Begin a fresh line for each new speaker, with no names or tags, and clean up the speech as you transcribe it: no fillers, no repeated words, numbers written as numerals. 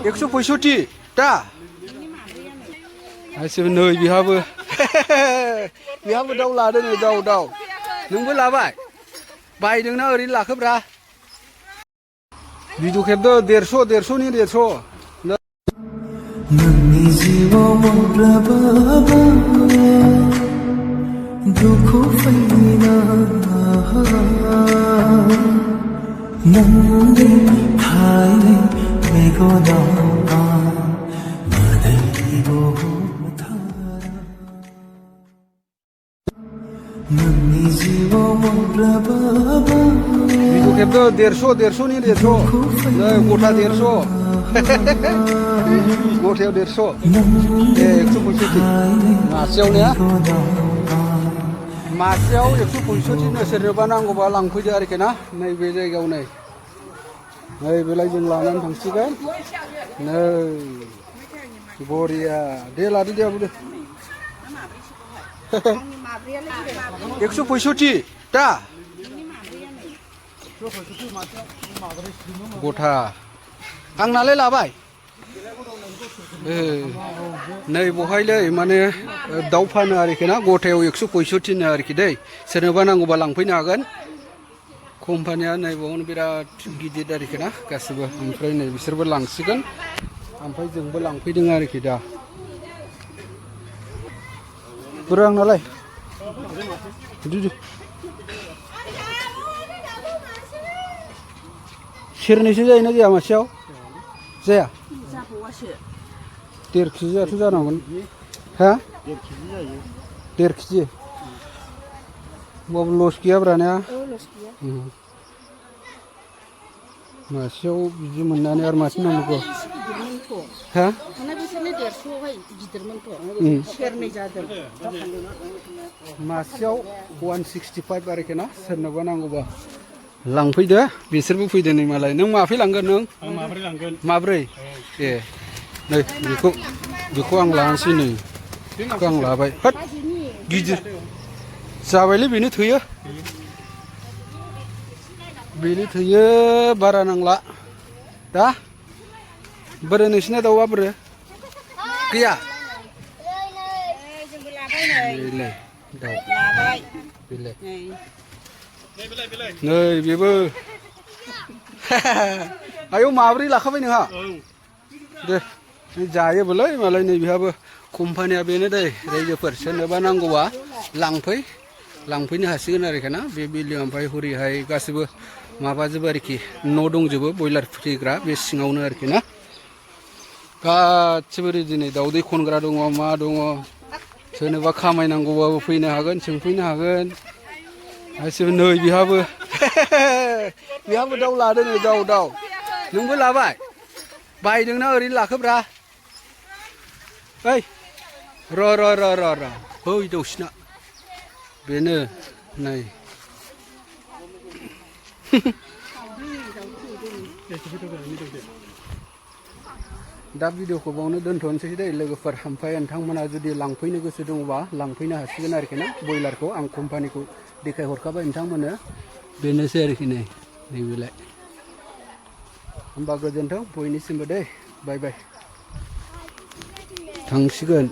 165 दा गासिबो नै बिहाबो बिहाबो दाउ लादों नै दाउ नोंबो लाबाय बायदोंना ओरैनो लाखोब्रा भिडिअ खेबदो 150 नि 150
नोंनि जिउआव माब्लाबाबो दुखु फैनाङा नोंनि थायनै मेगनाव मोदैबो थारा नोंनि जिउआव माब्लाबाबो
भिडिअ खेबदो 150 नि 150 नै गथा 150 गथायाव 150 165 मासेयाव ने मासेयाव 165 नो सोरनोबा नांगौबा लांफैदो आरोखि ना नैबे जायगायाव नै बेलाय जों लानानै थांसिगोन नै बरिया दे लादो दे आबो दे 165 दा गथा आंनालाय लाबाय नै बहायलै माने दाउ फानो आरोखि ना गथायाव 165 नो आरोखि दै सोरनोबा नांगौबा लांफैनो हागोन कम्पानिया नै बावनो बिराद गिदिर आरोखि ना गासिबो ओमफ्राय नै बिसोरबो लांसिगोन ओमफ्राय जोंबो लांफैदों आरोखि दा बुरा आंनालाय सेरनैसो जायोना जाया मासेयाव जाया 1.5 केजियाथ' जानांगोन हा 1.5 केजि होमबाबो लस गैयाब्रा ना मासेयाव बिदि मोननानै आरो मासे नांगौ हा मासेयाव 165 आरोखि ना सोरनोबा नांगौबा लांफैदो बिसोरबो फैदो नै मालाय नों माफै लांगोन नों माब्रै लांगोन माब्रै ए नै बेखौ आं लानोसै नै बेखौ आं लाबाय होद गिदिर जाबायलै बेनो थोयो बारा नांला दा बोरो नोंसिना दाउआ बोरो गैया बेलाय दाउ बेलाय नै बेबो आयौ माब्रै लाखाबाय नोंहा दे जायोबोलै मालाय नै बेहाबो कम्पानिया बेनो दै रायजोफोर सोरनोबा नांगौबा लांफैनो हासिगोन आरोखि ना बे बिल्डिं ओमफ्राय हरैहाय गासिबो माबाजोबो आरोखि न' दंजोबो बयलार फिसिग्रा बे सिङावनो आरोखि ना गासिबो दिनै दाउदै खनग्रा दङ मा दङ सोरनोबा खामायनांगौबाबो फैनो हागोन सोंफैनो हागोन गासिबो नै बेहाबो दाउ लादों नै दाउ नोंबो लाबाय बायदोंना ओरैनो लाखोब्रा ओइ र' फै दाउसिना बेनो नै दा भिडिअखौ बावनो दोनथ'नोसै दै लोगोफोर ओमफ्राय नोंथांमोना जुदि लांफैनो गोसो दङबा लांफैनो हासिगोन आरोखि ना बयलारखौ आं कम्पानिखौ देखायहरखाबाय नोंथांमोननो बेनोसै आरोखि नैबेलाय होमबा गोजोन्थों बयनिसिमबो दे बाय थांसिगोन